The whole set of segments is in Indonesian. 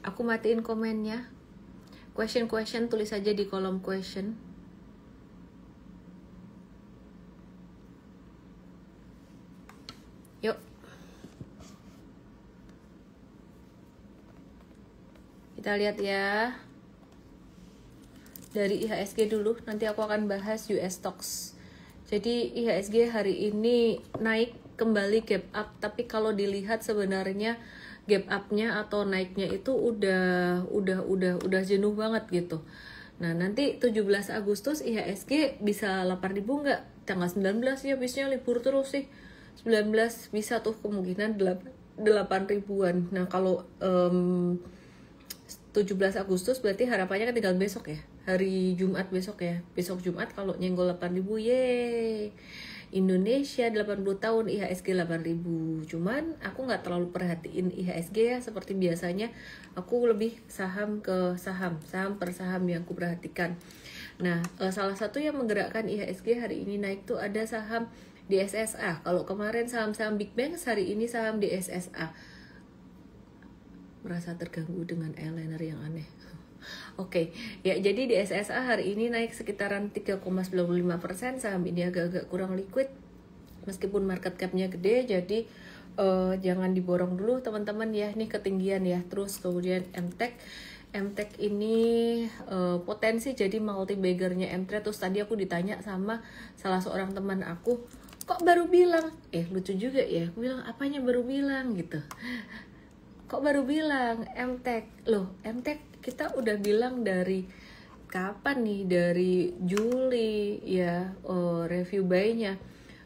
Aku matiin komennya. Question tulis aja di kolom question. Yuk. Kita lihat ya. Dari IHSG dulu, nanti aku akan bahas US stocks. Jadi IHSG hari ini naik kembali gap up, tapi kalau dilihat sebenarnya gap up-nya atau naiknya itu udah jenuh banget gitu. Nah, nanti 17 Agustus IHSG bisa 8.000 nggak? Tanggal 19 ya, biasanya libur terus sih. 19 bisa tuh kemungkinan 8.000-an. Nah, kalau 17 Agustus berarti harapannya kan tinggal besok ya, hari Jumat besok ya. Besok Jumat kalau nyenggol 8.000, yeay. Indonesia 80 tahun, IHSG 8.000. Cuman aku nggak terlalu perhatiin IHSG ya, seperti biasanya. Aku lebih saham ke saham per saham yang aku perhatikan. Nah, salah satu yang menggerakkan IHSG hari ini naik tuh ada saham DSSA. Kalau kemarin saham-saham Big Bang, hari ini saham DSSA. Merasa terganggu dengan eyeliner yang aneh. Oke, ya jadi di SSA hari ini naik sekitaran 3,95%. Saham ini agak-agak kurang liquid meskipun market cap-nya gede, jadi jangan diborong dulu teman-teman ya. Ini ketinggian ya. Terus kemudian MTech ini potensi jadi multi baggernya MTrade. Terus tadi aku ditanya sama salah seorang teman aku, kok baru bilang? Lucu juga ya. Aku bilang apanya baru bilang gitu. Kok baru bilang MTech? Loh, MTech kita udah bilang dari kapan nih? Dari Juli ya, review buy-nya.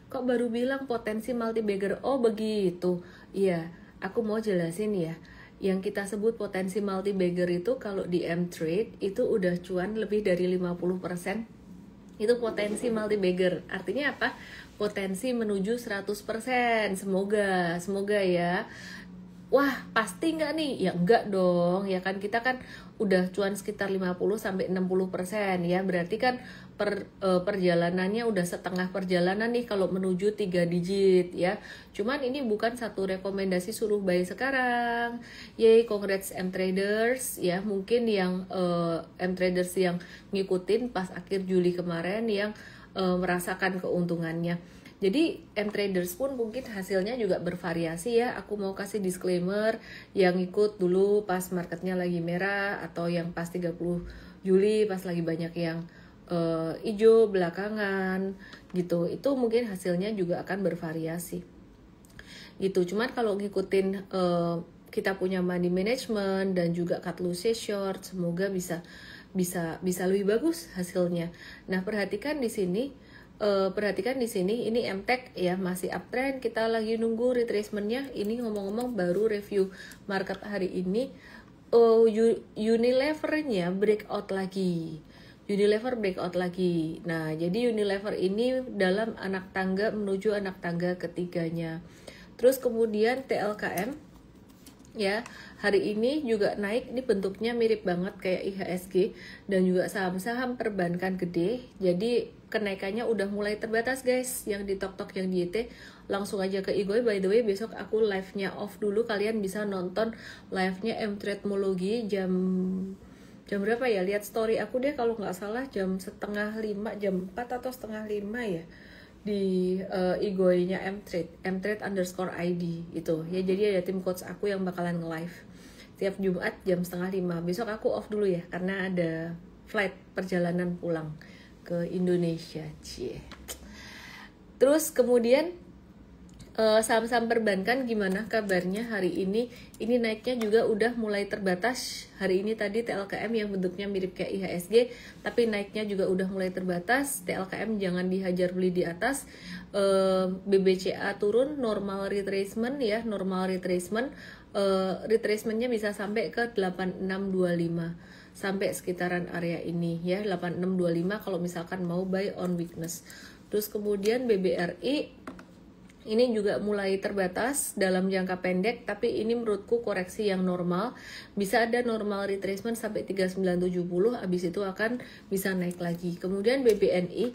Kok baru bilang potensi multi bagger? Oh begitu. Iya, aku mau jelasin ya. Yang kita sebut potensi multi bagger itu kalau di MTrade itu udah cuan lebih dari 50%. Itu potensi multi bagger. Artinya apa? Potensi menuju 100%. Semoga ya. Wah, pasti nggak nih? Ya enggak dong, ya kan kita kan udah cuan sekitar 50-60% ya. Berarti kan perjalanannya udah setengah perjalanan nih kalau menuju 3 digit ya. Cuman ini bukan satu rekomendasi suruh buy sekarang. Yay, congrats M-Traders ya. Mungkin yang M-Traders yang ngikutin pas akhir Juli kemarin yang merasakan keuntungannya. Jadi M-Traders pun mungkin hasilnya juga bervariasi ya. Aku mau kasih disclaimer yang ikut dulu pas marketnya lagi merah, atau yang pas 30 Juli pas lagi banyak yang hijau belakangan gitu. Itu mungkin hasilnya juga akan bervariasi gitu. Cuman kalau ngikutin kita punya money management dan juga cut loss short, semoga bisa lebih bagus hasilnya. Nah, perhatikan di sini ini MTech ya masih uptrend. Kita lagi nunggu retracementnya. Ini ngomong-ngomong baru review market hari ini. Unilever-nya breakout lagi. Nah, jadi Unilever ini dalam anak tangga menuju anak tangga ketiganya. Terus kemudian TLKM ya hari ini juga naik. Ini bentuknya mirip banget kayak IHSG dan juga saham-saham perbankan gede. Jadi kenaikannya udah mulai terbatas guys. Yang di tok yang di YT langsung aja ke Igoy. By the way, besok aku live-nya off dulu. Kalian bisa nonton live-nya M-Trademology jam berapa ya? Lihat story aku deh kalau nggak salah jam 4:30, jam 4 atau 4:30 ya, di Igoy-nya M-Trade_ID itu ya. Jadi ada tim coach aku yang bakalan nge-live tiap Jumat jam 4:30. Besok aku off dulu ya karena ada flight perjalanan pulang ke Indonesia. Terus kemudian saham-saham perbankan gimana kabarnya hari ini? Ini naiknya juga udah mulai terbatas. Hari ini tadi TLKM yang bentuknya mirip kayak IHSG, tapi naiknya juga udah mulai terbatas. TLKM jangan dihajar beli di atas. BBCA turun, normal retracement ya, retracementnya bisa sampai ke 8625, sampai sekitaran area ini ya, 8625 kalau misalkan mau buy on weakness. Terus kemudian BBRI ini juga mulai terbatas dalam jangka pendek, tapi ini menurutku koreksi yang normal. Bisa ada normal retracement sampai 3970, habis itu akan bisa naik lagi. Kemudian BBNI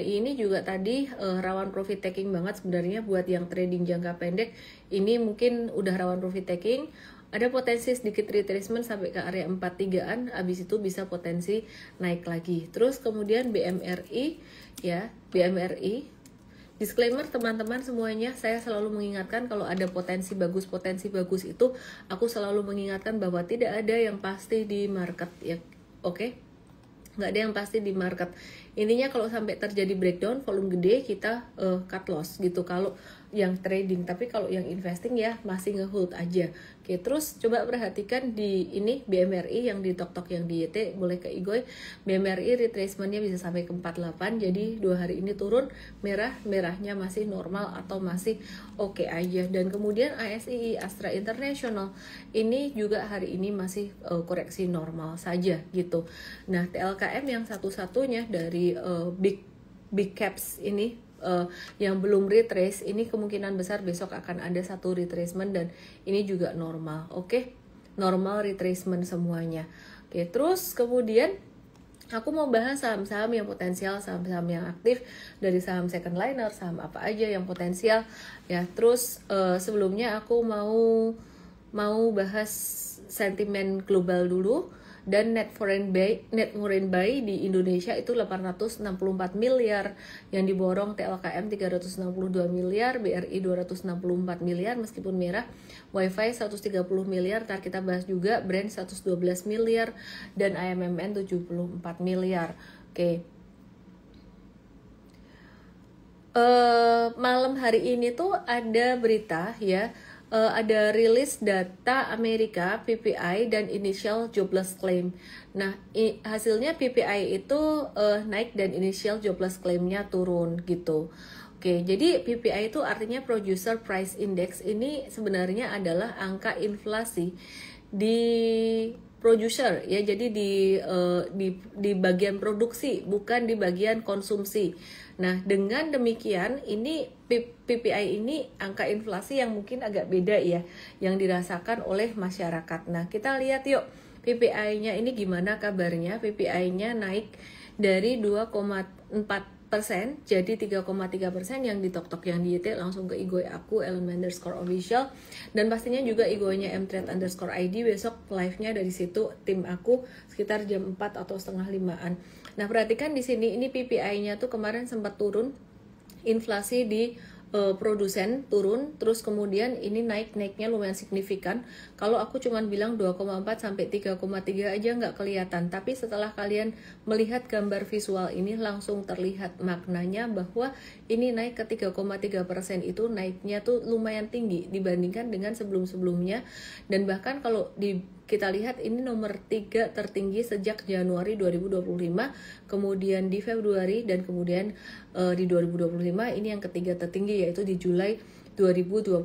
ini juga tadi rawan profit taking banget sebenarnya buat yang trading jangka pendek. Ini mungkin udah rawan profit taking. ada potensi sedikit retracement sampai ke area 43-an, habis itu bisa potensi naik lagi. Terus kemudian BMRI ya, BMRI. Disclaimer teman-teman semuanya, saya selalu mengingatkan kalau ada potensi bagus itu, aku selalu mengingatkan bahwa tidak ada yang pasti di market ya. Oke? Nggak ada yang pasti di market. Intinya kalau sampai terjadi breakdown volume gede, kita cut loss gitu kalau yang trading. Tapi kalau yang investing ya masih ngehold aja. Oke, terus coba perhatikan di ini BMRI yang di tok-tok yang di YT boleh ke Igoy. BMRI retracementnya bisa sampai ke 48. Jadi 2 hari ini turun, merahnya masih normal atau masih oke aja. Dan kemudian ASI Astra International ini juga hari ini masih koreksi normal saja gitu. Nah, TLKM yang satu-satunya dari big caps ini yang belum retrace, ini kemungkinan besar besok akan ada satu retracement dan ini juga normal. Oke, normal retracement semuanya. Oke, terus kemudian aku mau bahas saham-saham yang potensial, saham-saham yang aktif, dari saham second liner, saham apa aja yang potensial ya. Terus sebelumnya aku mau bahas sentimen global dulu. Dan net foreign buy di Indonesia itu 864 miliar, yang diborong TLKM 362 miliar, BRI 264 miliar meskipun merah, WiFi 130 miliar, ntar kita bahas juga, Brand 112 miliar, dan AMMN 74 miliar. Oke. Malam hari ini tuh ada berita ya, ada rilis data Amerika PPI dan initial jobless claim. Nah, hasilnya PPI itu naik dan initial jobless claimnya turun gitu. Oke, jadi PPI itu artinya Producer Price Index. Ini sebenarnya adalah angka inflasi di producer ya, jadi di bagian produksi, bukan di bagian konsumsi. Nah, dengan demikian ini PPI ini angka inflasi yang mungkin agak beda ya, yang dirasakan oleh masyarakat. Nah, kita lihat yuk PPI-nya ini gimana kabarnya. PPI-nya naik dari 2,4% jadi 3,3%, yang di tok-tok yang di YT langsung ke Igoy aku @_official, dan pastinya juga Igoynya mtrade_id. Besok live-nya dari situ tim aku sekitar jam 4 atau setengah 5-an. Nah, perhatikan di sini ini PPI-nya tuh kemarin sempat turun, inflasi di produsen turun, terus kemudian ini naiknya lumayan signifikan. Kalau aku cuman bilang 2,4 sampai 3,3 aja nggak kelihatan, tapi setelah kalian melihat gambar visual ini langsung terlihat maknanya bahwa ini naik ke 3,3%, itu naiknya tuh lumayan tinggi dibandingkan dengan sebelum-sebelumnya. Dan bahkan kalau kita lihat ini nomor 3 tertinggi sejak Januari 2025, kemudian di Februari, dan kemudian di 2025 ini yang ketiga tertinggi yaitu di Juli 2025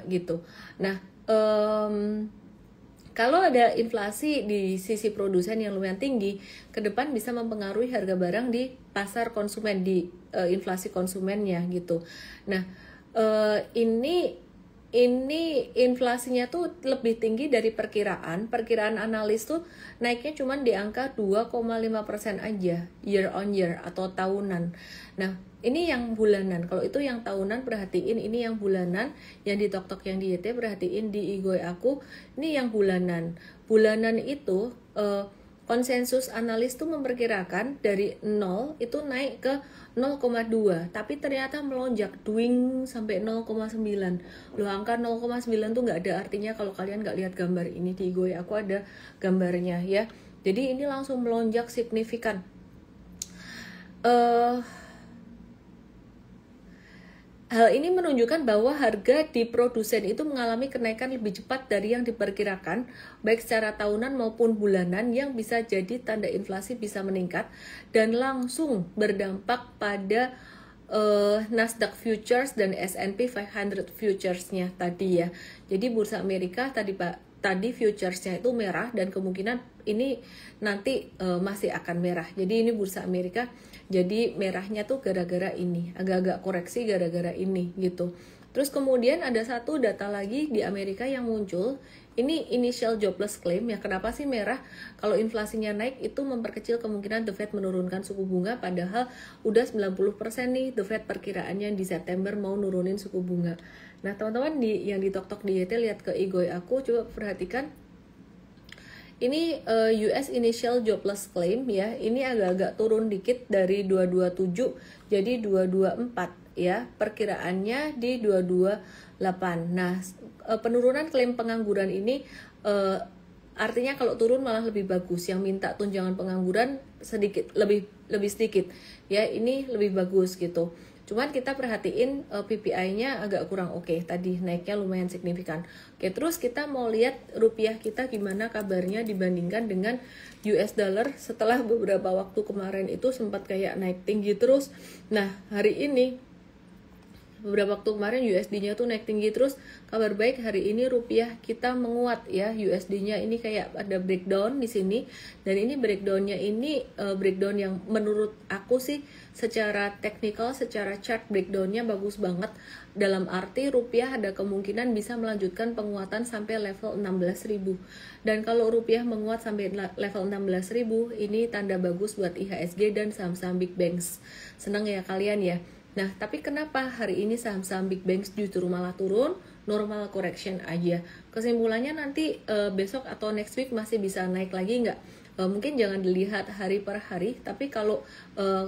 gitu. Nah, kalau ada inflasi di sisi produsen yang lumayan tinggi, ke depan bisa mempengaruhi harga barang di pasar konsumen, di inflasi konsumennya gitu. Nah, ini inflasinya tuh lebih tinggi dari perkiraan analis tuh naiknya cuma di angka 2,5% aja year on year atau tahunan. Nah, ini yang bulanan. Kalau itu yang tahunan, perhatiin ini yang bulanan, yang di tok-tok yang di YT perhatiin di Igoy aku, ini yang bulanan. Bulanan itu konsensus analis tuh memperkirakan dari 0 itu naik ke 0,2, tapi ternyata melonjak dwing sampai 0,9. Loh, angka 0,9 tuh nggak ada artinya kalau kalian nggak lihat gambar ini di Igoy aku ada gambarnya ya. Jadi ini langsung melonjak signifikan. Hal ini menunjukkan bahwa harga di produsen itu mengalami kenaikan lebih cepat dari yang diperkirakan, baik secara tahunan maupun bulanan, yang bisa jadi tanda inflasi bisa meningkat dan langsung berdampak pada Nasdaq Futures dan S&P 500 Futures-nya tadi ya. Jadi bursa Amerika tadi futuresnya itu merah, dan kemungkinan ini nanti masih akan merah. Jadi ini bursa Amerika, jadi merahnya tuh gara-gara ini, agak-agak koreksi gara-gara ini gitu. Terus kemudian ada satu data lagi di Amerika yang muncul, ini initial jobless claim ya. Kenapa sih merah? Kalau inflasinya naik itu memperkecil kemungkinan The Fed menurunkan suku bunga, padahal udah 90% nih The Fed perkiraannya di September mau nurunin suku bunga. Nah teman-teman yang di tok-tok di YT lihat ke Igoi aku, coba perhatikan ini US Initial Jobless Claim ya, ini agak-agak turun dikit dari 227 jadi 224 ya, perkiraannya di 228. Nah penurunan klaim pengangguran ini artinya kalau turun malah lebih bagus, yang minta tunjangan pengangguran sedikit lebih sedikit ya, ini lebih bagus gitu. Cuman kita perhatiin PPI-nya agak kurang oke. Tadi naiknya lumayan signifikan. Oke, terus kita mau lihat rupiah kita gimana kabarnya dibandingkan dengan US dollar setelah beberapa waktu kemarin itu sempat kayak naik tinggi terus. Nah, hari ini beberapa waktu kemarin USD-nya tuh naik tinggi terus. Kabar baik hari ini rupiah kita menguat ya, USD-nya ini kayak ada breakdown di sini, dan ini breakdown-nya ini breakdown yang menurut aku sih secara teknikal, secara chart breakdown-nya bagus banget, dalam arti rupiah ada kemungkinan bisa melanjutkan penguatan sampai level 16.000. Dan kalau rupiah menguat sampai level 16.000, ini tanda bagus buat IHSG dan saham-saham big banks. Senang ya kalian ya. Nah, tapi kenapa hari ini saham-saham big banks justru malah turun? Normal correction aja. Kesimpulannya nanti besok atau next week masih bisa naik lagi nggak? Mungkin jangan dilihat hari per hari, tapi kalau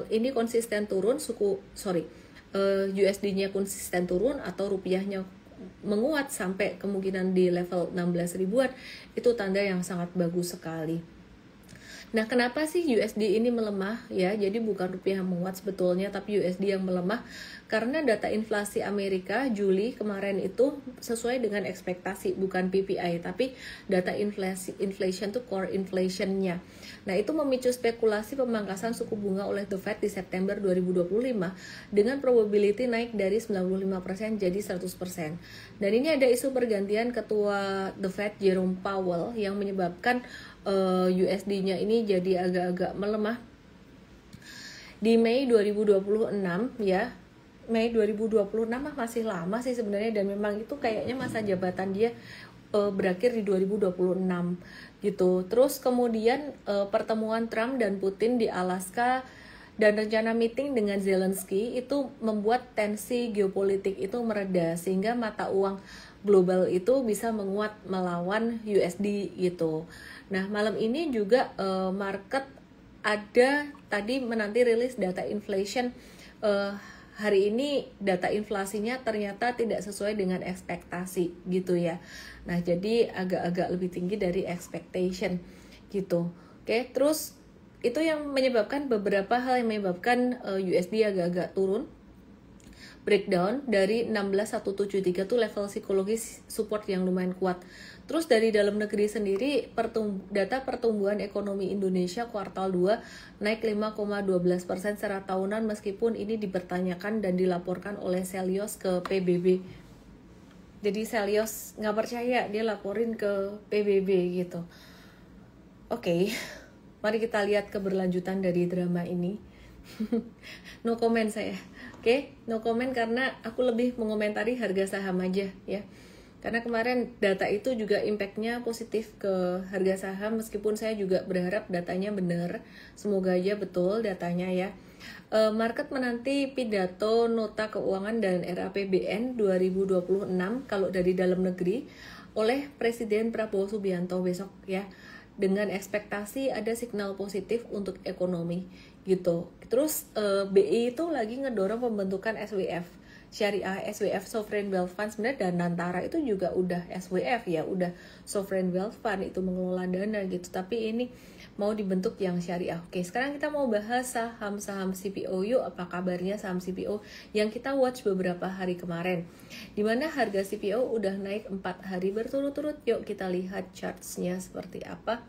ini konsisten turun, USD-nya konsisten turun atau rupiahnya menguat sampai kemungkinan di level 16 ribuan, itu tanda yang sangat bagus sekali. Nah, kenapa sih USD ini melemah ya? Jadi bukan rupiah yang menguat sebetulnya, tapi USD yang melemah karena data inflasi Amerika Juli kemarin itu sesuai dengan ekspektasi, bukan PPI, tapi data inflation tuh core inflation-nya. Nah, itu memicu spekulasi pemangkasan suku bunga oleh The Fed di September 2025 dengan probability naik dari 95% jadi 100%. Dan ini ada isu pergantian ketua The Fed Jerome Powell yang menyebabkan USD-nya ini jadi agak-agak melemah di Mei 2026 ya. Mei 2026 masih lama sih sebenarnya, dan memang itu kayaknya masa jabatan dia berakhir di 2026 gitu. Terus kemudian pertemuan Trump dan Putin di Alaska dan rencana meeting dengan Zelensky itu membuat tensi geopolitik itu mereda, sehingga mata uang global itu bisa menguat melawan USD gitu. Nah, malam ini juga market ada tadi menanti rilis data inflation. Hari ini data inflasinya ternyata tidak sesuai dengan ekspektasi gitu ya. Nah, jadi agak-agak lebih tinggi dari expectation gitu. Oke, terus itu yang menyebabkan beberapa hal yang menyebabkan USD agak-agak turun. Breakdown dari 16173 tuh level psikologis support yang lumayan kuat. Terus dari dalam negeri sendiri, data pertumbuhan ekonomi Indonesia kuartal 2 naik 5,12% secara tahunan, meskipun ini dipertanyakan dan dilaporkan oleh Selios ke PBB. Jadi Selios nggak percaya, dia laporin ke PBB gitu. Oke, mari kita lihat keberlanjutan dari drama ini. No comment saya. Oke, no comment karena aku lebih mengomentari harga saham aja ya. Karena kemarin data itu juga impactnya positif ke harga saham, meskipun saya juga berharap datanya benar. Semoga aja betul datanya ya. Market menanti pidato nota keuangan dan RAPBN 2026 kalau dari dalam negeri oleh Presiden Prabowo Subianto besok ya, dengan ekspektasi ada signal positif untuk ekonomi gitu. Terus BI itu lagi ngedorong pembentukan SWF Syariah, SWF Sovereign Wealth Fund. Sebenarnya Danantara itu juga udah SWF ya, udah Sovereign Wealth Fund, itu mengelola dana gitu, tapi ini mau dibentuk yang syariah. Oke, sekarang kita mau bahas saham-saham CPO yuk. Apa kabarnya saham CPO yang kita watch beberapa hari kemarin, dimana harga CPO udah naik 4 hari berturut-turut. Yuk kita lihat chartsnya seperti apa.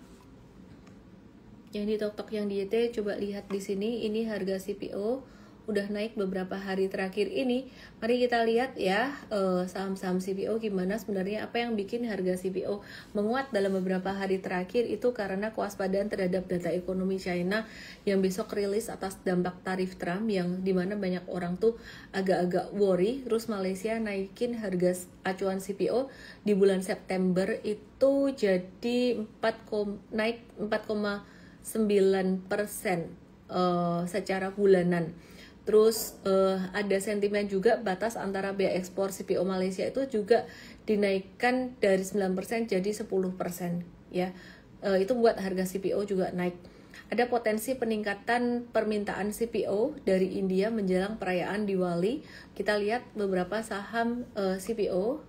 Yang di tok-tok yang di YT, coba lihat di sini, ini harga CPO udah naik beberapa hari terakhir ini. Mari kita lihat ya saham-saham CPO gimana sebenarnya. Apa yang bikin harga CPO menguat dalam beberapa hari terakhir itu karena kewaspadaan terhadap data ekonomi China yang besok rilis atas dampak tarif Trump, yang dimana banyak orang tuh agak-agak worry. Terus Malaysia naikin harga acuan CPO di bulan September itu jadi naik 4,9% secara bulanan. Terus ada sentimen juga batas antara biaya ekspor CPO Malaysia itu juga dinaikkan dari 9% jadi 10% ya. Itu buat harga CPO juga naik. Ada potensi peningkatan permintaan CPO dari India menjelang perayaan Diwali. Kita lihat beberapa saham CPO.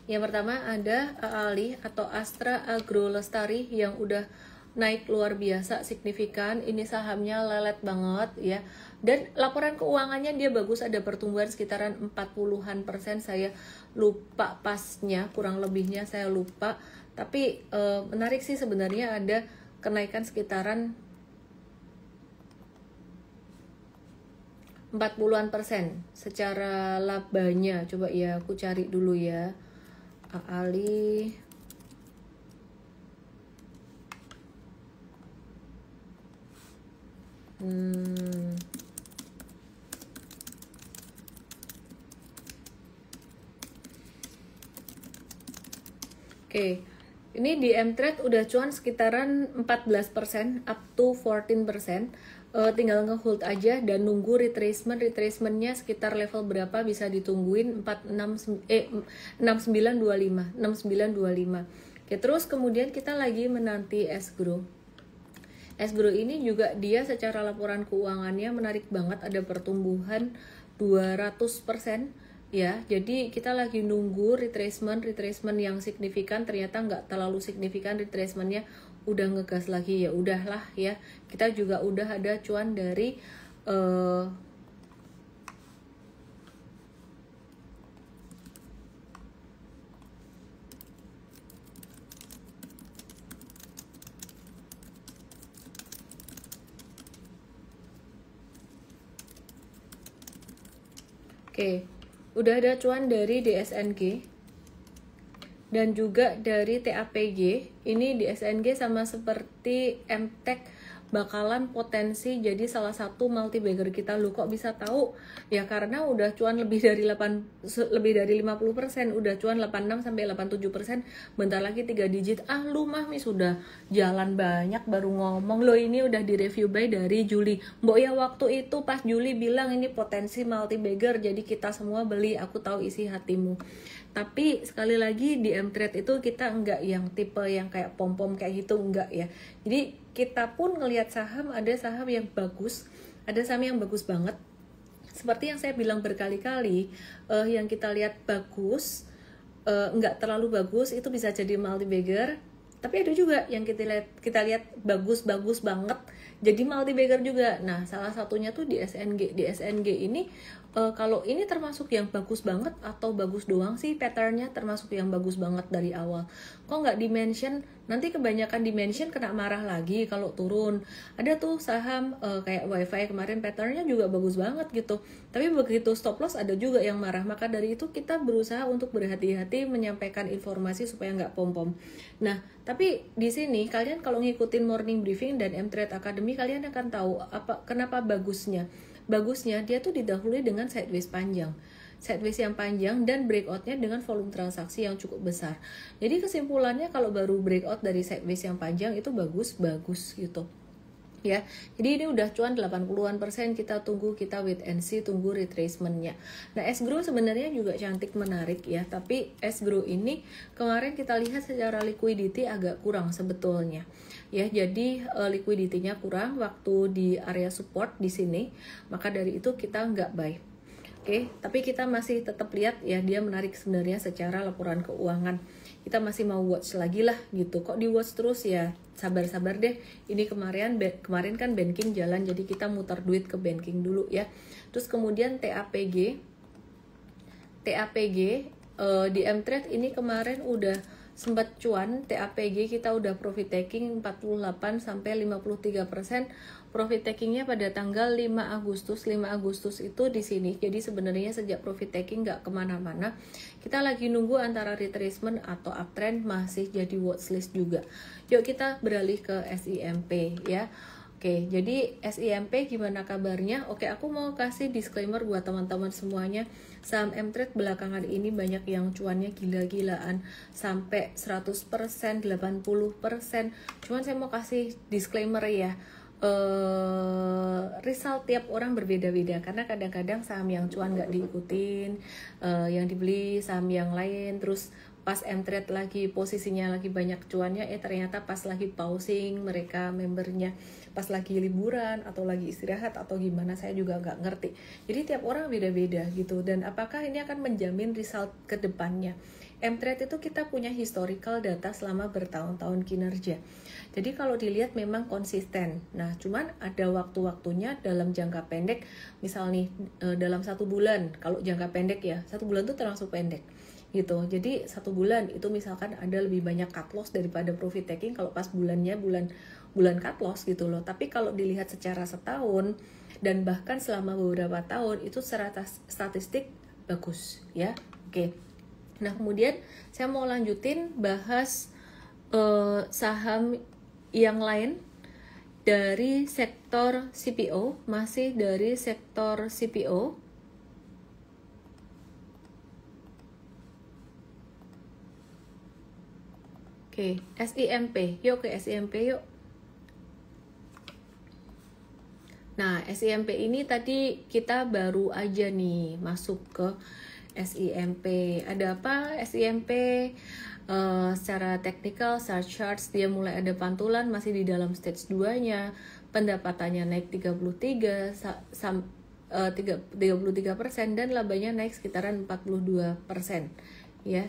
Yang pertama ada AALI atau Astra Agro Lestari yang udah naik luar biasa signifikan. Ini sahamnya lelet banget ya. Dan laporan keuangannya dia bagus, ada pertumbuhan sekitaran 40-an%. Saya lupa pasnya, kurang lebihnya saya lupa. Tapi menarik sih sebenarnya, ada kenaikan sekitaran 40-an% secara labanya. Coba ya aku cari dulu ya. AALI Oke. Ini di M-Trade udah cuan sekitaran 14% up to 14%. Tinggal ngehold aja dan nunggu retracementnya sekitar level berapa bisa ditungguin 6925. Oke, terus kemudian kita lagi menanti S-Grow. S-Grow ini juga dia secara laporan keuangannya menarik banget, ada pertumbuhan 200%. Ya, jadi kita lagi nunggu retracement yang signifikan. Ternyata nggak terlalu signifikan retracementnya, udah ngegas lagi, ya udahlah ya. Kita juga udah ada cuan dari Oke, udah ada cuan dari DSNG dan juga dari TAPG. Ini DSNG sama seperti MTEK bakalan potensi jadi salah satu multi bagger kita. Lu kok bisa tahu? Ya karena udah cuan lebih dari 50%, udah cuan 86 sampai 87%. Bentar lagi 3 digit. Lu mah sudah jalan banyak baru ngomong. Lo ini udah di-review by dari Juli. Mbok ya waktu itu pas Juli bilang ini potensi multi bagger, jadi kita semua beli. Aku tahu isi hatimu. Tapi sekali lagi di M-Trade itu kita enggak yang tipe yang kayak pom-pom kayak gitu, enggak ya. Jadi kita pun ngelihat saham, ada saham yang bagus, ada saham yang bagus banget. Seperti yang saya bilang berkali-kali, yang kita lihat bagus, enggak terlalu bagus, itu bisa jadi multi bagger. Tapi ada juga yang kita lihat bagus banget, jadi multi bagger juga. Nah, salah satunya tuh di SNG. Di SNG ini kalau ini termasuk yang bagus banget atau bagus doang sih, patternnya termasuk yang bagus banget dari awal. Kok nggak dimention? Nanti kebanyakan dimension kena marah lagi kalau turun. Ada tuh saham kayak WiFi kemarin patternnya juga bagus banget gitu. Tapi begitu stop loss ada juga yang marah. Maka dari itu kita berusaha untuk berhati-hati menyampaikan informasi supaya nggak pom-pom. Nah, tapi di sini kalian kalau ngikutin morning briefing dan M-Trade Academy, kalian akan tahu kenapa bagusnya. Bagusnya dia tuh didahului dengan sideways panjang. Sideways yang panjang dan breakoutnya dengan volume transaksi yang cukup besar. Jadi kesimpulannya kalau baru breakout dari sideways yang panjang itu bagus gitu. Ya, jadi ini udah cuan 80-an%, kita tunggu, kita wait and see, tunggu retracementnya. Nah, S-Grow sebenarnya juga cantik menarik ya, tapi S-Grow ini kemarin kita lihat secara liquidity agak kurang sebetulnya. Ya, jadi liquidity-nya kurang waktu di area support di sini, maka dari itu kita nggak buy. Oke, tapi kita masih tetap lihat ya, dia menarik sebenarnya secara laporan keuangan. Kita masih mau watch lagi lah gitu. Kok di watch terus ya? Sabar-sabar deh. Ini kemarin kan banking jalan, jadi kita muter duit ke banking dulu ya. Terus kemudian TAPG di M-Trade ini kemarin udah sempat cuan. TAPG kita udah profit taking 48 sampai 53%. Profit takingnya pada tanggal 5 Agustus itu di sini. Jadi sebenarnya sejak profit taking nggak kemana-mana. Kita lagi nunggu antara retracement atau uptrend, masih jadi watchlist juga. Yuk kita beralih ke SIMP ya. Oke, jadi SIMP gimana kabarnya? Oke, aku mau kasih disclaimer buat teman-teman semuanya. Saham M-Trade belakangan ini banyak yang cuannya gila-gilaan sampai 100%, 80%. Cuman saya mau kasih disclaimer ya. result tiap orang berbeda-beda, karena kadang-kadang saham yang cuan nggak diikutin, yang dibeli saham yang lain, terus pas M-Trade lagi posisinya lagi banyak cuannya, ternyata pas lagi pausing mereka membernya pas lagi liburan atau lagi istirahat atau gimana, saya juga nggak ngerti. Jadi tiap orang beda-beda gitu, dan apakah ini akan menjamin result ke depannya? M-Trade itu kita punya historical data selama bertahun-tahun kinerja. Jadi kalau dilihat memang konsisten. Nah, cuman ada waktu-waktunya dalam jangka pendek. Misal nih dalam 1 bulan, kalau jangka pendek ya, 1 bulan itu termasuk pendek gitu. Jadi 1 bulan itu misalkan ada lebih banyak cut loss daripada profit taking kalau pas bulannya bulan cut loss gitu loh. Tapi kalau dilihat secara setahun dan bahkan selama beberapa tahun itu secara statistik bagus ya. Oke. Nah, kemudian saya mau lanjutin bahas saham yang lain dari sektor CPO, masih dari sektor CPO. Oke, SIMP. Yuk ke SIMP yuk. Nah, SIMP ini tadi kita baru aja nih masuk ke SIMP. Ada apa SIMP? Secara teknikal, secara charts dia mulai ada pantulan, masih di dalam stage 2-nya. Pendapatannya naik 33% dan labanya naik sekitaran 42% ya.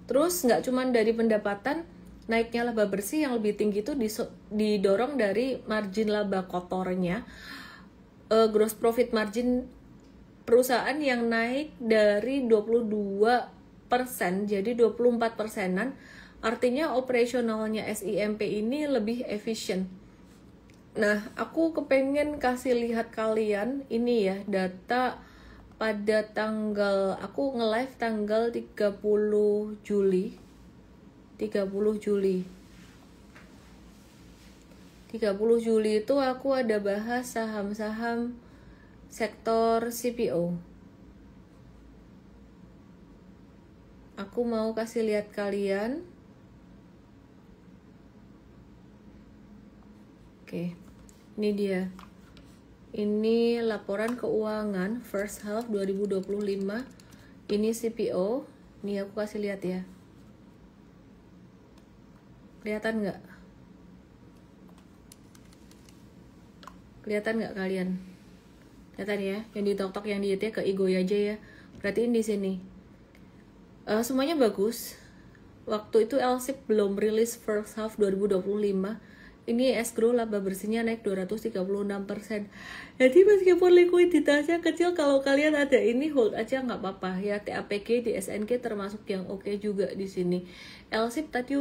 Terus nggak cuma dari pendapatan, naiknya laba bersih yang lebih tinggi itu didorong dari margin laba kotornya, gross profit margin perusahaan yang naik dari 22% jadi 24%-an. Artinya operasionalnya SIMP ini lebih efisien. Nah, aku kepengen kasih lihat kalian ini ya, data pada tanggal, aku nge-live tanggal 30 Juli 30 Juli itu aku ada bahas saham-saham sektor CPO. Aku mau kasih lihat kalian. Oke, ini dia. Ini laporan keuangan first half 2025. Ini CPO. Ini aku kasih lihat ya. Kelihatan nggak? Kelihatan nggak kalian? Kelihatan ya? Yang di tok-tok yang di ke Igoy aja ya. Perhatiin di sini. Semuanya bagus. Waktu itu LSIP belum rilis first half 2025. Ini escrow laba bersihnya naik 236%. Jadi meskipun likuiditasnya kecil, kalau kalian ada ini hold aja nggak apa-apa ya. TAPG di SNK termasuk yang oke juga di sini. LSIP tadi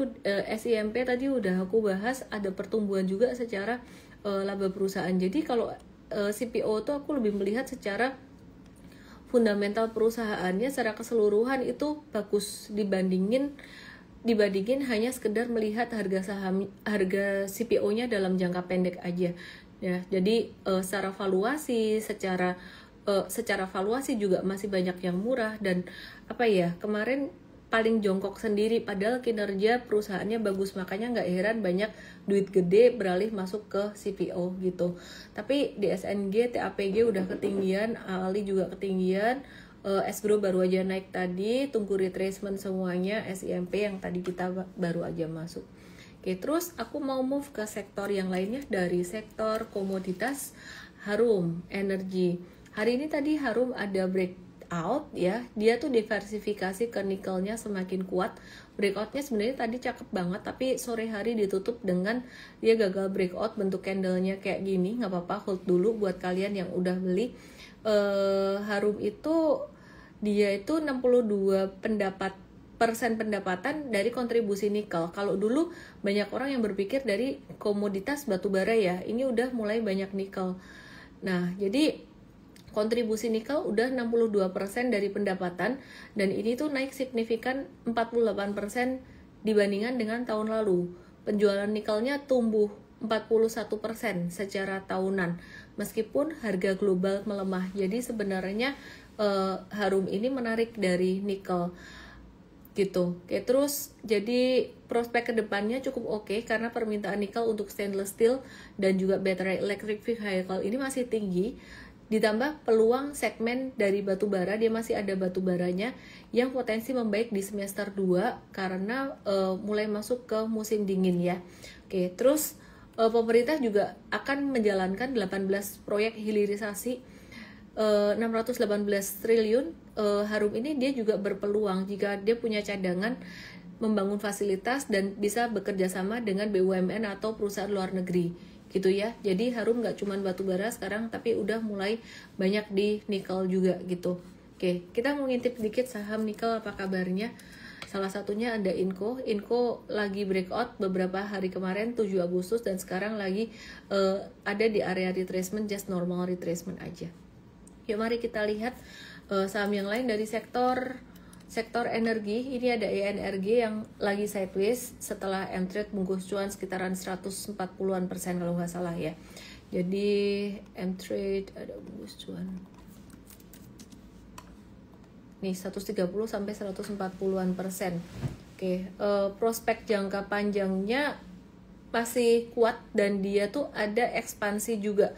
SIMP tadi udah aku bahas, ada pertumbuhan juga secara laba perusahaan. Jadi kalau CPO itu aku lebih melihat secara fundamental perusahaannya secara keseluruhan itu bagus dibandingin hanya sekedar melihat harga CPO-nya dalam jangka pendek aja ya. Jadi secara valuasi juga masih banyak yang murah, dan kemarin paling jongkok sendiri padahal kinerja perusahaannya bagus, makanya nggak heran banyak duit gede beralih masuk ke CPO gitu. Tapi di SNG, TAPG udah ketinggian, Ali juga ketinggian. Escrow baru aja naik tadi, tunggu retracement semuanya. SIMP yang tadi kita baru aja masuk. Oke, terus aku mau move ke sektor yang lainnya dari sektor komoditas. Harum Energy. Hari ini tadi Harum ada breakout ya. Dia tuh diversifikasi ke nikelnya semakin kuat. Breakoutnya sebenarnya tadi cakep banget, tapi sore hari ditutup dengan dia gagal breakout, bentuk candlenya kayak gini. Nggak apa-apa, hold dulu buat kalian yang udah beli. Harum itu dia itu 62% pendapatan dari kontribusi nikel. Kalau dulu banyak orang yang berpikir dari komoditas batu bara ya, ini udah mulai banyak nikel. Nah, jadi kontribusi nikel udah 62% dari pendapatan, dan ini tuh naik signifikan 48% dibandingkan dengan tahun lalu. Penjualan nikelnya tumbuh 41% secara tahunan meskipun harga global melemah. Jadi sebenarnya Harum ini menarik dari nikel gitu. Oke, terus jadi prospek kedepannya cukup oke karena permintaan nikel untuk stainless steel dan juga baterai electric vehicle ini masih tinggi. Ditambah peluang segmen dari batu bara, dia masih ada batu baranya yang potensi membaik di semester 2 karena mulai masuk ke musim dingin ya. Oke, terus pemerintah juga akan menjalankan 18 proyek hilirisasi 618 triliun. Harum ini dia juga berpeluang jika dia punya cadangan membangun fasilitas dan bisa bekerja sama dengan BUMN atau perusahaan luar negeri gitu ya. Jadi Harum nggak cuma batu bara sekarang tapi udah mulai banyak di nikel juga gitu. Oke, kita mau ngintip dikit saham nikel apa kabarnya. Salah satunya ada Inco lagi breakout beberapa hari kemarin 7 Agustus dan sekarang lagi ada di area retracement, just normal retracement aja. Yuk mari kita lihat saham yang lain dari sektor energi. Ini ada ENRG yang lagi sideways setelah M-Trade bungkus cuan sekitaran 140-an persen kalau nggak salah ya. Jadi M-Trade ada bungkus cuan nih 130 sampai 140-an persen. Oke, prospek jangka panjangnya masih kuat dan dia tuh ada ekspansi juga.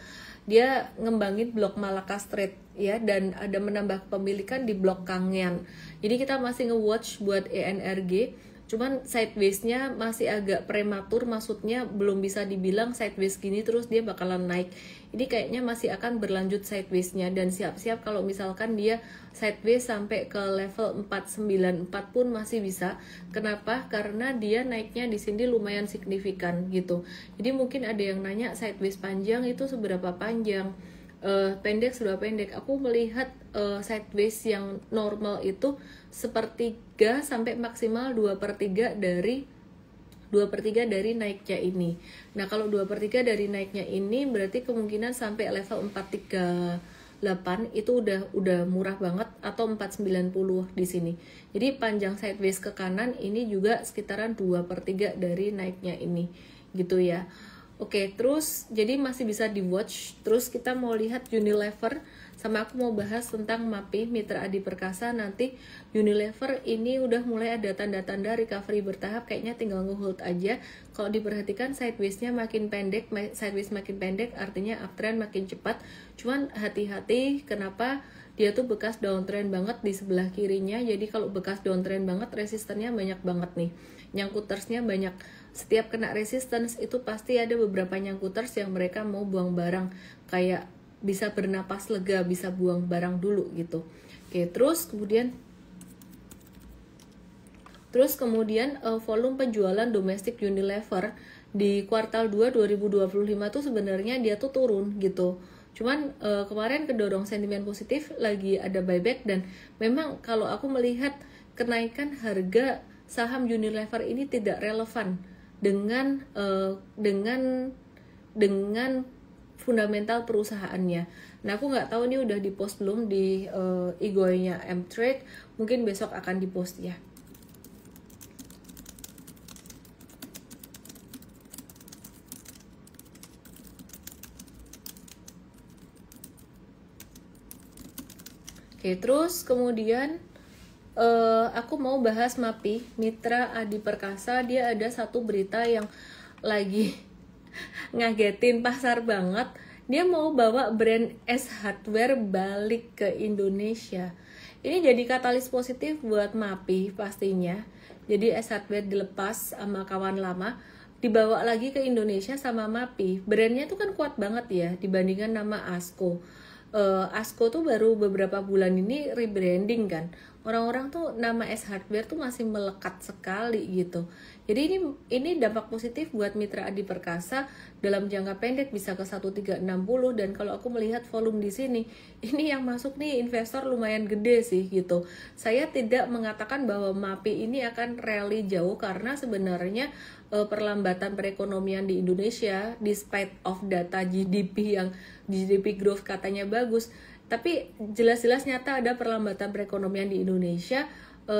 Dia ngembangin blok Malaka Street ya dan ada menambah kepemilikan di blok Kangean. Jadi kita masih nge-watch buat ENRG. Cuman sideways-nya masih agak prematur, maksudnya belum bisa dibilang sideways gini terus dia bakalan naik. Ini kayaknya masih akan berlanjut sideways-nya dan siap-siap kalau misalkan dia sideways sampai ke level 494 pun masih bisa. Kenapa? Karena dia naiknya di sini lumayan signifikan gitu. Jadi mungkin ada yang nanya sideways panjang itu seberapa panjang? Pendek sudah pendek. Aku melihat sideways yang normal itu sepertiga sampai maksimal 2/3 dari naiknya ini. Nah kalau 2/3 dari naiknya ini berarti kemungkinan sampai level 438 itu udah murah banget atau 490 di sini. Jadi panjang sideways ke kanan ini juga sekitaran 2/3 dari naiknya ini gitu ya. Oke, terus jadi masih bisa di watch. Terus kita mau lihat Unilever, sama aku mau bahas tentang MAPI Mitra Adi Perkasa. Nanti Unilever ini udah mulai ada tanda-tanda recovery bertahap, kayaknya tinggal nge-hold aja. Kalau diperhatikan sideways-nya makin pendek, sideways makin pendek artinya uptrend makin cepat. Cuman hati-hati, kenapa? Dia tuh bekas downtrend banget di sebelah kirinya. Jadi kalau bekas downtrend banget, resistennya banyak banget nih. Nyangkutersnya banyak. Setiap kena resistance itu pasti ada beberapa nyangkuters yang mereka mau buang barang, kayak bisa bernapas lega, bisa buang barang dulu gitu. Oke, terus kemudian volume penjualan domestik Unilever di kuartal 2 2025 tuh sebenarnya dia tuh turun gitu. Cuman kemarin kedorong sentimen positif, lagi ada buyback, dan memang kalau aku melihat kenaikan harga saham Unilever ini tidak relevan dengan fundamental perusahaannya. Nah aku nggak tahu ini udah dipost belum di IG-nya M-Trade, mungkin besok akan dipost ya. Oke, terus kemudian aku mau bahas MAPI Mitra Adi Perkasa. Dia ada satu berita yang lagi ngagetin pasar banget. Dia mau bawa brand S Hardware balik ke Indonesia. Ini jadi katalis positif buat MAPI pastinya. Jadi S Hardware dilepas sama kawan lama, dibawa lagi ke Indonesia sama MAPI. Brandnya tuh kan kuat banget ya dibandingkan nama ASKO. ASKO tuh baru beberapa bulan ini rebranding kan. Orang-orang tuh nama S Hardware tuh masih melekat sekali gitu. Jadi ini dampak positif buat Mitra Adi Perkasa dalam jangka pendek bisa ke 1360, dan kalau aku melihat volume di sini, ini yang masuk nih investor lumayan gede sih gitu. Saya tidak mengatakan bahwa MAPI ini akan rally jauh karena sebenarnya perlambatan perekonomian di Indonesia despite of data GDP growth katanya bagus, tapi jelas-jelas nyata ada perlambatan perekonomian di Indonesia.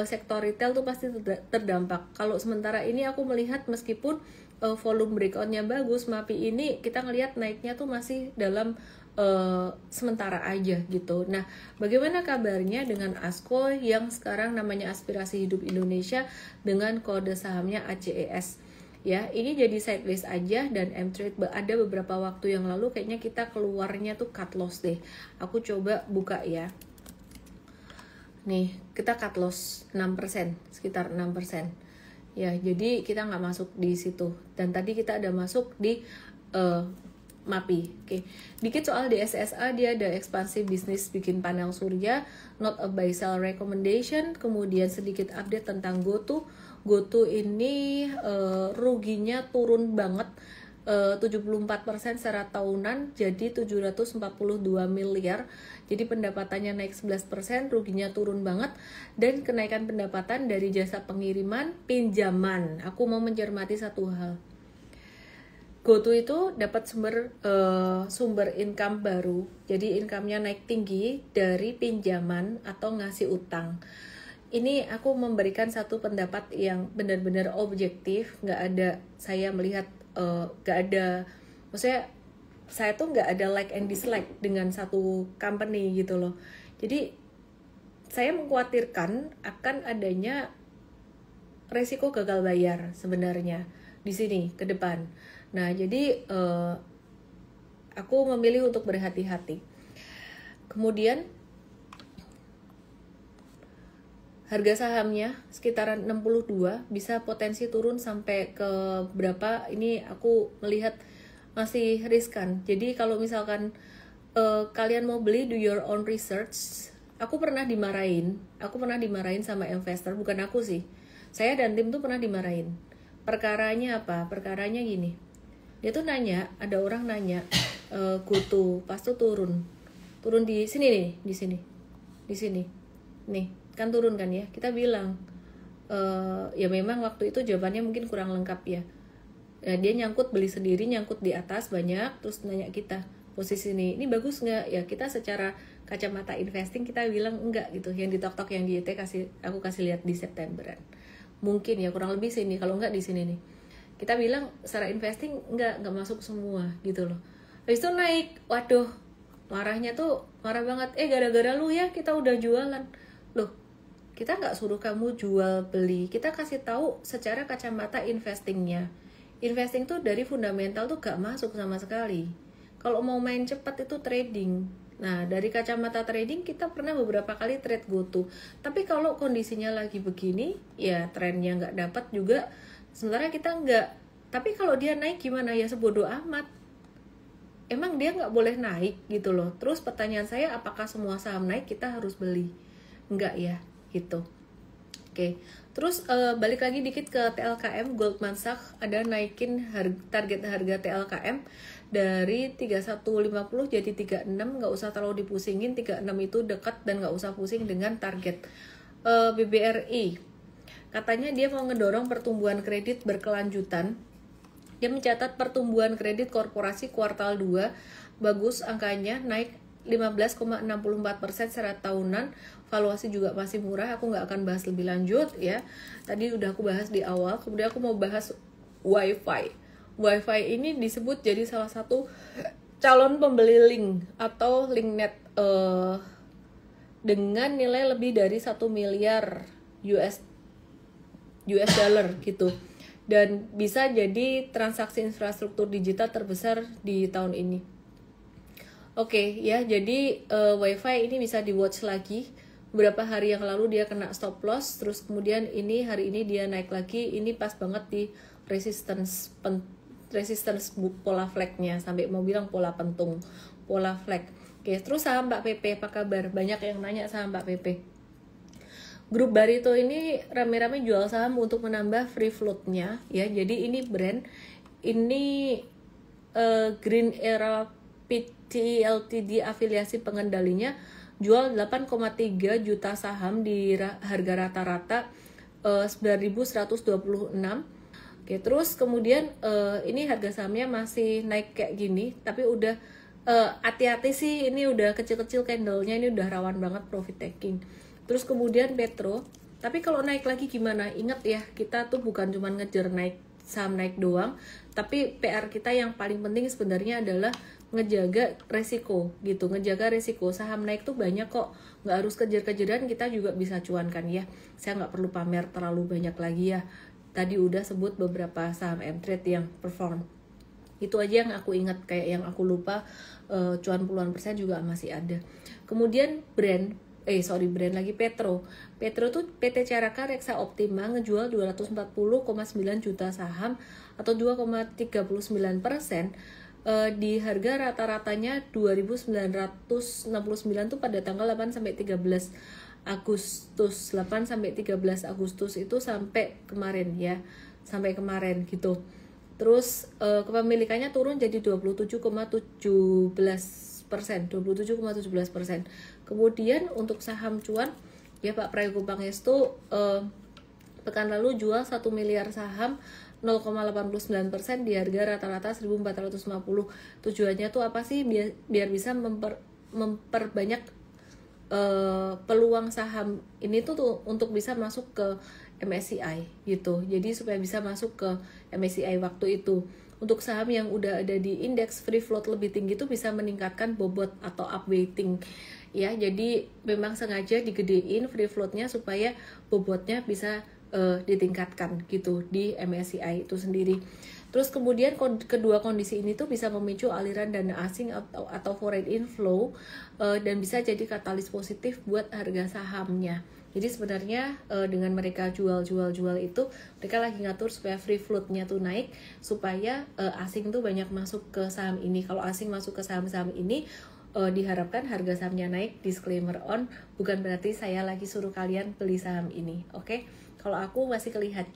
Sektor retail tuh pasti terdampak. Kalau sementara ini aku melihat meskipun volume breakoutnya bagus, MAPI ini kita ngelihat naiknya tuh masih dalam sementara aja gitu. Nah, bagaimana kabarnya dengan ASKO yang sekarang namanya Aspirasi Hidup Indonesia dengan kode sahamnya ACES? Ya, ini jadi sideways aja dan M-Trade ada beberapa waktu yang lalu kayaknya kita keluarnya tuh cut loss deh. Aku coba buka ya. Nih, kita cut loss 6%, sekitar 6%. Ya, jadi kita nggak masuk di situ. Dan tadi kita ada masuk di MAPI. Oke. Dikit soal DSSA, dia ada ekspansi bisnis bikin panel surya, not a buy sell recommendation, kemudian sedikit update tentang GoTo. GoTo ini ruginya turun banget, 74% secara tahunan, jadi 742 miliar. Jadi pendapatannya naik 11%, ruginya turun banget, dan kenaikan pendapatan dari jasa pengiriman pinjaman. Aku mau mencermati satu hal. GoTo itu dapat sumber income baru, jadi income-nya naik tinggi dari pinjaman atau ngasih utang. Ini aku memberikan satu pendapat yang benar-benar objektif, nggak ada saya melihat, nggak ada, maksudnya saya tuh nggak ada like and dislike dengan satu company gitu loh. Jadi saya mengkhawatirkan akan adanya resiko gagal bayar sebenarnya di sini ke depan. Nah, jadi aku memilih untuk berhati-hati. Kemudian harga sahamnya sekitaran 62, bisa potensi turun sampai ke berapa, ini aku melihat masih riskan. Jadi kalau misalkan kalian mau beli, do your own research. Aku pernah dimarahin sama investor, bukan aku sih. Saya dan tim tuh pernah dimarahin. Perkaranya apa? Perkaranya gini. Dia tuh nanya, ada orang nanya, GoTo pas tuh turun di sini nih, di sini nih, kan turun kan ya. Kita bilang ya memang waktu itu jawabannya mungkin kurang lengkap ya. Dia nyangkut beli sendiri, nyangkut di atas banyak, terus nanya kita posisi ini bagus nggak ya. Kita secara kacamata investing kita bilang enggak gitu. Yang di tok yang di IT aku kasih lihat di Septemberan, mungkin ya kurang lebih sini, kalau enggak di sini nih. Kita bilang secara investing enggak masuk semua gitu loh. Habis itu naik, waduh, marah banget. Gara-gara lu ya kita udah jualan. Loh, kita nggak suruh kamu jual beli, kita kasih tahu secara kacamata investingnya. Investing tuh dari fundamental tuh gak masuk sama sekali. Kalau mau main cepat itu trading. Nah, dari kacamata trading kita pernah beberapa kali trade GoTo. Tapi kalau kondisinya lagi begini, ya trennya nggak dapat juga. Sementara kita nggak. Tapi kalau dia naik gimana ya, sebodoh amat. Emang dia nggak boleh naik gitu loh. Terus pertanyaan saya, apakah semua saham naik kita harus beli? Enggak ya, gitu. Oke. Terus balik lagi dikit ke TLKM, Goldman Sachs ada naikin target harga TLKM dari 3150 jadi 36, nggak usah terlalu dipusingin, 36 itu dekat dan nggak usah pusing dengan target. BBRI katanya dia mau ngedorong pertumbuhan kredit berkelanjutan. Dia mencatat pertumbuhan kredit korporasi kuartal 2 bagus, angkanya naik 15,64% secara tahunan, valuasi juga masih murah. Aku nggak akan bahas lebih lanjut ya, tadi udah aku bahas di awal. Kemudian aku mau bahas WiFi ini disebut jadi salah satu calon pembeli link atau linknet dengan nilai lebih dari 1 miliar US dollar gitu, dan bisa jadi transaksi infrastruktur digital terbesar di tahun ini. Oke ya, jadi WiFi ini bisa di watch lagi. Beberapa hari yang lalu dia kena stop loss, terus kemudian hari ini dia naik lagi. Ini pas banget di resistance pola flagnya, sampai mau bilang pola pentung, pola flag. Oke, terus saham Mbak PP apa kabar? Banyak yang nanya saham Mbak PP. Grup Barito ini rame-rame jual saham untuk menambah free float-nya ya. Jadi ini brand, ini Green Era PT Ltd afiliasi pengendalinya jual 8,3 juta saham di harga rata-rata 9.126. Oke, terus kemudian ini harga sahamnya masih naik kayak gini, tapi udah hati-hati sih, ini udah kecil-kecil candle-nya, ini udah rawan banget profit taking. Terus kemudian Petro, tapi kalau naik lagi gimana? Ingat ya, kita tuh bukan cuma ngejar naik saham naik doang, tapi PR kita yang paling penting sebenarnya adalah ngejaga resiko gitu, ngejaga resiko. Saham naik tuh banyak kok, nggak harus kejar-kejaran, kita juga bisa cuankan ya. Saya nggak perlu pamer terlalu banyak lagi ya. Tadi udah sebut beberapa saham M-Trade yang perform. Itu aja yang aku ingat, kayak yang aku lupa cuan puluhan persen juga masih ada. Kemudian brand lagi Petro tuh PT Caraka Reksa Optima ngejual 240,9 juta saham atau 2,39%, di harga rata-ratanya 2.969 tuh pada tanggal 8 sampai 13 Agustus. 8 sampai 13 Agustus itu sampai kemarin ya, sampai kemarin gitu. Terus kepemilikannya turun jadi 27,17%. Kemudian untuk saham cuan ya, Pak Prayogo Pangestu pekan lalu jual 1 miliar saham 0,89% di harga rata-rata 1.450. Tujuannya tuh apa sih? Biar bisa memperbanyak peluang saham ini tuh untuk bisa masuk ke MSCI gitu. Jadi supaya bisa masuk ke MSCI waktu itu. Untuk saham yang udah ada di indeks free float lebih tinggi itu bisa meningkatkan bobot atau upweighting ya. Jadi memang sengaja digedein free floatnya supaya bobotnya bisa ditingkatkan gitu di MSCI itu sendiri. Terus kemudian kedua kondisi ini tuh bisa memicu aliran dana asing atau foreign inflow dan bisa jadi katalis positif buat harga sahamnya. Jadi sebenarnya dengan mereka jual itu, mereka lagi ngatur supaya free float-nya tuh naik, supaya asing tuh banyak masuk ke saham ini. Kalau asing masuk ke saham-saham ini, diharapkan harga sahamnya naik. Disclaimer on, bukan berarti saya lagi suruh kalian beli saham ini, oke? Kalau aku masih kelihat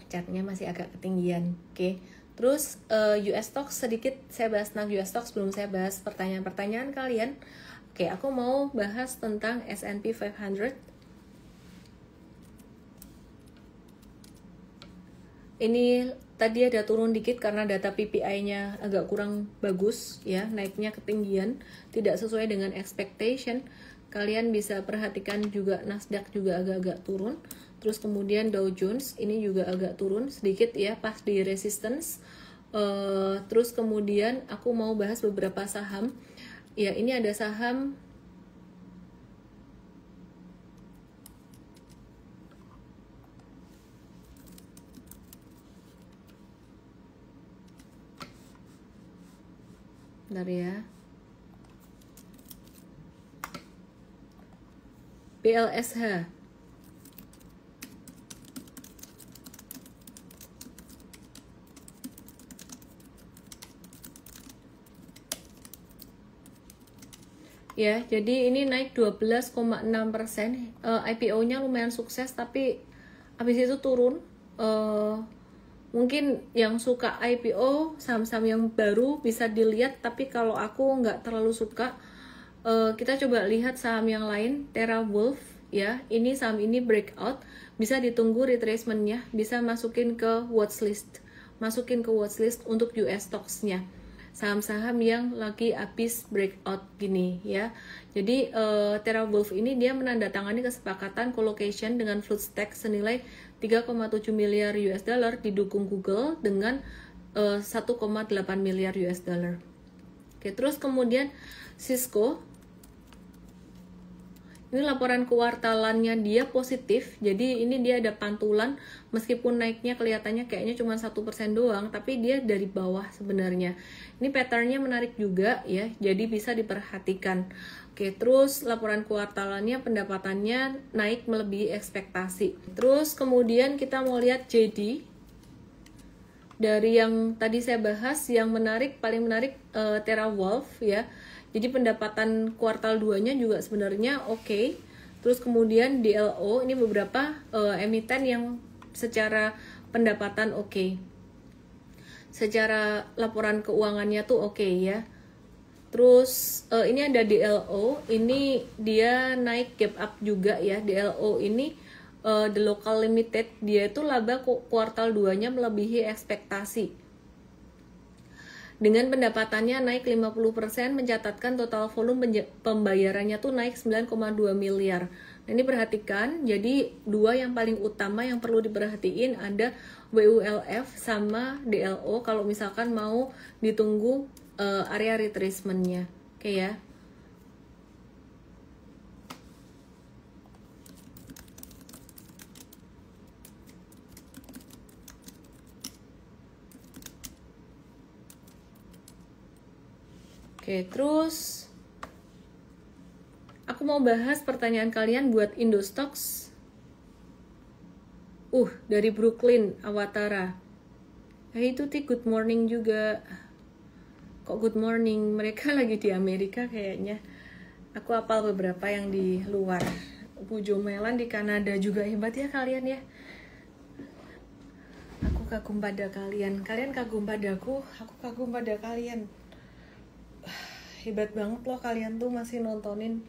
chartnya masih agak ketinggian, oke? Terus US stocks sedikit saya bahas tentang US stocks sebelum saya bahas pertanyaan-pertanyaan kalian. Oke, aku mau bahas tentang S&P 500. Ini tadi ada turun dikit karena data PPI-nya agak kurang bagus ya, naiknya ketinggian, tidak sesuai dengan expectation. Kalian bisa perhatikan juga Nasdaq juga agak-agak turun. Terus kemudian Dow Jones ini juga agak turun sedikit ya, pas di resistance. Terus kemudian aku mau bahas beberapa saham. Ya, ini ada saham bentar ya, BLSH. Ya, jadi ini naik 12,6%. IPO-nya lumayan sukses, tapi habis itu turun. Mungkin yang suka IPO, saham-saham yang baru bisa dilihat, tapi kalau aku nggak terlalu suka. Kita coba lihat saham yang lain, TeraWulf ya. Ini saham ini breakout, bisa ditunggu retracement-nya, bisa masukin ke watchlist untuk US stocks-nya. Saham-saham yang lagi habis breakout gini ya. Jadi TeraWulf ini dia menandatangani kesepakatan colocation dengan Fluidstack senilai 3,7 miliar US dollar didukung Google dengan 1,8 miliar US dollar. Oke, terus kemudian Cisco. Ini laporan kuartalannya dia positif, jadi ini dia ada pantulan, meskipun naiknya kelihatannya kayaknya cuma 1% doang, tapi dia dari bawah sebenarnya. Ini patternnya menarik juga ya, jadi bisa diperhatikan. Oke, terus laporan kuartalannya pendapatannya naik melebihi ekspektasi. Terus kemudian kita mau lihat JD. Dari yang tadi saya bahas, yang menarik, paling menarik TeraWulf ya. Jadi pendapatan kuartal 2-nya juga sebenarnya oke. Terus kemudian DLO, ini beberapa emiten yang secara pendapatan oke. Secara laporan keuangannya tuh oke ya. Terus ini ada DLO, ini dia naik gap up juga ya. DLO ini The Local Limited, dia itu laba kuartal 2-nya melebihi ekspektasi. Dengan pendapatannya naik 50%, mencatatkan total volume pembayarannya tuh naik 9,2 miliar Nah, ini perhatikan, jadi dua yang paling utama yang perlu diperhatiin ada WULF sama DLO kalau misalkan mau ditunggu area retracement-nya. Oke ya. Oke, terus aku mau bahas pertanyaan kalian buat Indostox. Dari Brooklyn, Awatara. Itu good morning juga. Kok good morning? Mereka lagi di Amerika kayaknya. Aku hafal beberapa yang di luar. Bu Jomelan di Kanada juga, hebat ya kalian ya. Aku kagum pada kalian. Kalian kagum padaku, aku kagum pada kalian. Hebat banget loh kalian tuh masih nontonin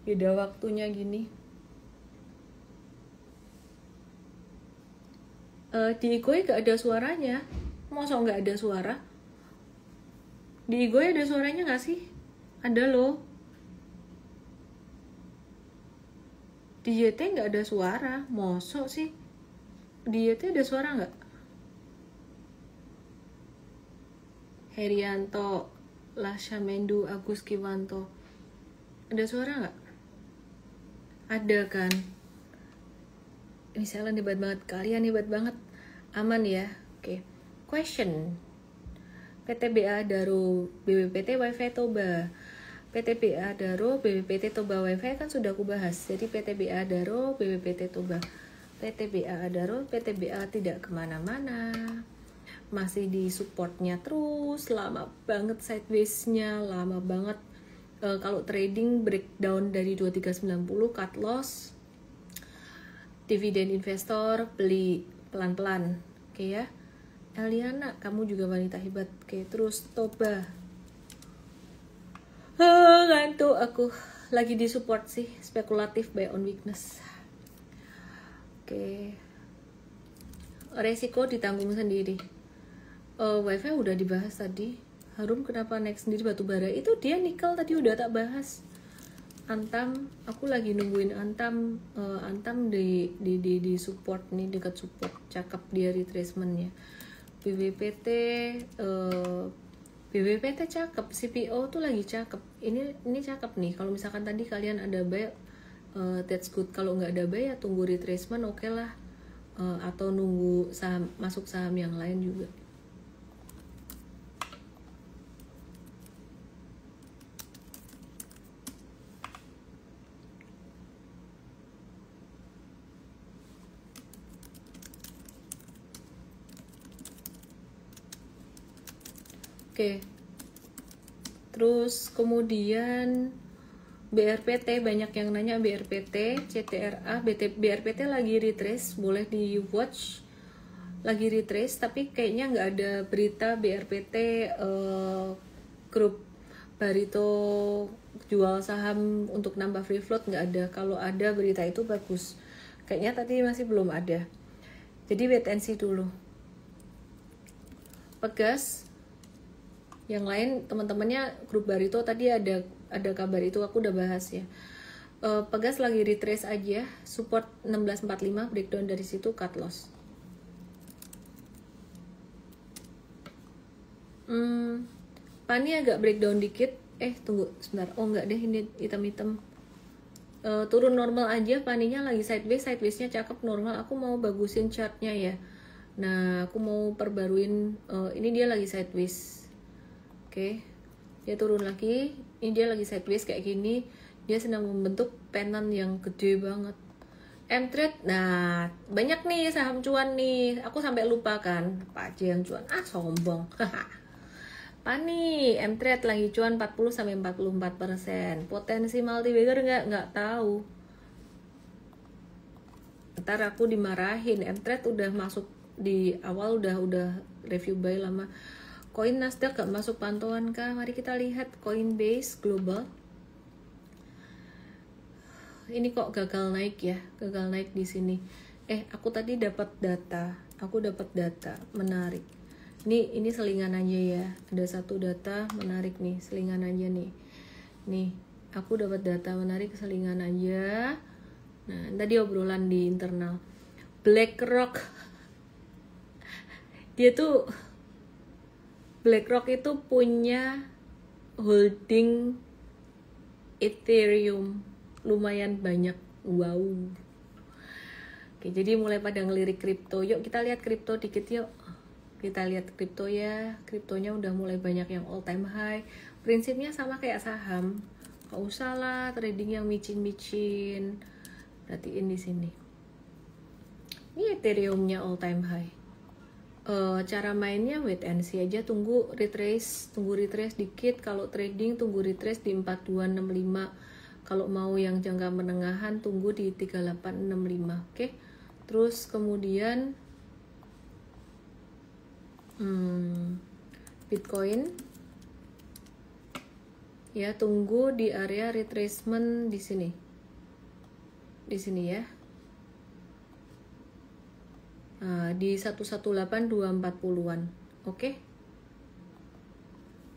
beda waktunya gini. Di Igoy gak ada suaranya. Masa gak ada suara? Di Igoy ada suaranya gak sih? Ada loh. Di YT gak ada suara. Mosok sih? Di YT ada suara gak? Herianto, Lasha Mendu, Agus Kiwanto. Ada suara nggak? Ada kan? Ini Selen hebat banget. Kalian hebat banget. Aman ya? Oke. Question. PTBA Daro BBPT Wifi Toba. PTBA Daro BBPT Toba Wifi kan sudah aku bahas. Jadi PTBA Daro BBPT Toba. PTBA Daro PTBA tidak kemana-mana. Masih di supportnya terus, lama banget sideways-nya, lama banget. Kalau trading breakdown dari 2390 cut loss, dividen investor beli pelan-pelan. Oke ya. Eliana, kamu juga wanita hebat. Oke, terus Toba. Ngantuk aku, lagi di support sih, spekulatif buy on weakness. Oke. Resiko ditanggung sendiri. Wifi udah dibahas tadi. Harum kenapa naik sendiri batubara? Itu dia nikel tadi udah tak bahas. Antam, aku lagi nungguin Antam. Antam di support nih, dekat support. Cakep dia retracementnya. BBPT cakep. CPO tuh lagi cakep. Ini cakep nih. Kalau misalkan tadi kalian ada buy, that's good. Kalau nggak ada buy ya tunggu retracement, oke lah. Atau nunggu saham, masuk saham yang lain juga. Oke. Terus kemudian BRPT, banyak yang nanya BRPT, CTRA, BRPT lagi retrace, boleh di watch. Lagi retrace, tapi kayaknya nggak ada berita BRPT grup Barito jual saham untuk nambah free float, nggak ada. Kalau ada berita itu bagus. Kayaknya tadi masih belum ada. Jadi wait and see dulu. Pegas. Yang lain teman-temannya grup Barito tadi ada kabar itu aku udah bahas ya. Pegas lagi retrace aja, support 1645, breakdown dari situ cut loss. Pani agak breakdown dikit. Tunggu sebentar. Oh enggak deh, ini hitam-hitam. Turun normal aja, paninya lagi sideways-nya cakep normal. Aku mau bagusin chartnya ya. Nah, aku mau perbaruin. Ini dia lagi sideways. Oke, dia turun lagi. Ini dia lagi sideways kayak gini. Dia sedang membentuk pennant yang gede banget. M-Trade, nah banyak nih saham cuan nih. Aku sampai lupa kan, apa aja yang cuan. Sombong. Pani, M-Trade lagi cuan 40-44%. Potensi multi-bagger nggak tahu. Ntar aku dimarahin. M-Trade udah masuk di awal, udah review buy lama. Koin Nasdaq gak masuk pantauan kah? Mari kita lihat Coinbase Global. Ini kok gagal naik ya? Gagal naik di sini. Aku tadi dapat data. Menarik. Ini selingan aja ya. Ada satu data menarik nih, selingan aja nih. Nih, aku dapat data menarik selingan aja. Nah, tadi obrolan di internal. BlackRock, BlackRock itu punya holding Ethereum lumayan banyak. Wow. Oke, jadi mulai pada ngelirik kripto. Yuk kita lihat kripto dikit yuk. Kita lihat kripto ya. Kriptonya udah mulai banyak yang all time high. Prinsipnya sama kayak saham. Gak usah lah trading yang micin-micin. Perhatiin di sini. Ini Ethereum-nya all time high. Cara mainnya wait and see aja, tunggu retrace dikit. Kalau trading tunggu retrace di 4265. Kalau mau yang jangka menengahan tunggu di 3865. Oke. Terus kemudian Bitcoin ya, tunggu di area retracement di sini. Di sini ya. Nah, di 118.240-an. Oke.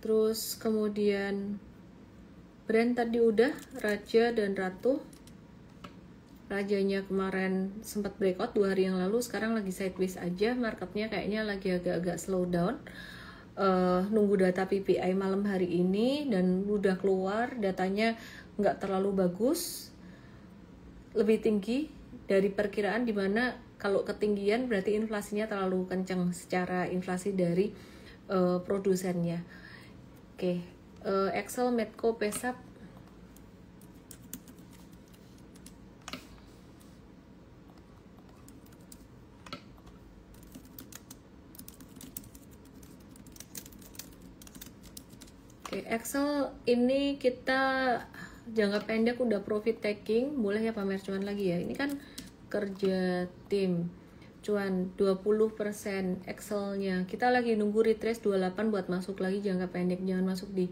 Terus kemudian Brand tadi udah, Raja dan Ratu. Rajanya kemarin sempat breakout 2 hari yang lalu, sekarang lagi sideways aja. Marketnya kayaknya lagi agak-agak slow down. Nunggu data PPI malam hari ini dan udah keluar, datanya nggak terlalu bagus, lebih tinggi dari perkiraan, dimana kalau ketinggian berarti inflasinya terlalu kencang secara inflasi dari produsennya. Oke, Excel, Medco, Pesap. Oke, Excel ini kita jangka pendek udah profit taking, boleh ya pamer cuan lagi ya. Ini kan kerja tim, cuan 20% Excelnya. Kita lagi nunggu retrace 28 buat masuk lagi jangka pendek, jangan masuk di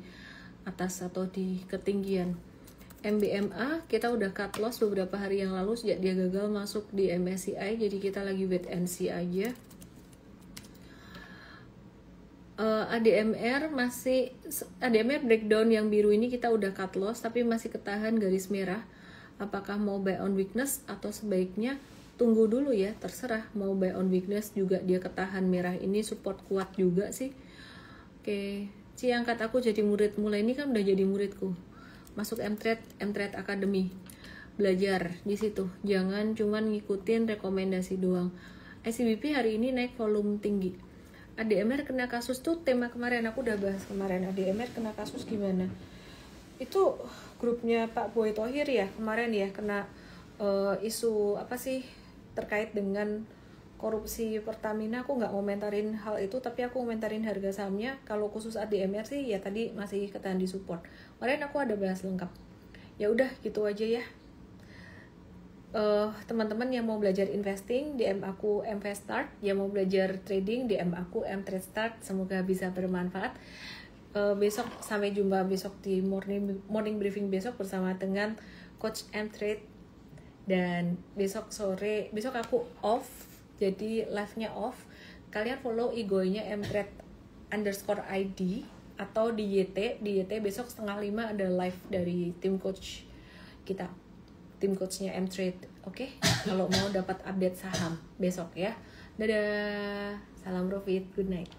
atas atau di ketinggian. MBMA kita udah cut loss beberapa hari yang lalu sejak dia gagal masuk di MSCI, jadi kita lagi wait and see aja. ADMR breakdown yang biru ini kita udah cut loss tapi masih ketahan garis merah. Apakah mau buy on weakness atau sebaiknya tunggu dulu ya, terserah. Mau buy on weakness juga dia ketahan merah ini, support kuat juga sih. Oke, Ci angkat aku jadi murid, mulai ini kan udah jadi muridku. Masuk M-Trade Academy, belajar di situ. Jangan cuman ngikutin rekomendasi doang. ICBP hari ini naik volume tinggi. ADMR kena kasus tuh tema kemarin, aku udah bahas kemarin. ADMR kena kasus gimana? Itu grupnya Pak Boy Thohir ya kemarin ya, kena isu apa sih terkait dengan korupsi Pertamina. Aku nggak komentarin hal itu, tapi aku komentarin harga sahamnya. Kalau khusus ADMR sih ya tadi masih ketahan di support. Kemarin aku ada bahas lengkap. Ya udah gitu aja ya. Teman-teman yang mau belajar investing, DM aku MVestart. Yang mau belajar trading, DM aku MTradeStart. Semoga bisa bermanfaat. Besok sampai jumpa besok di morning briefing besok bersama dengan Coach MTrade. Dan besok sore, besok aku off, jadi live-nya off. Kalian follow IG-nya MTrade_ID atau di YT. Di YT besok 4:30 ada live dari tim coach kita, tim coachnya MTrade. Oke, kalau mau dapat update saham besok ya. Dadah, salam profit, good night.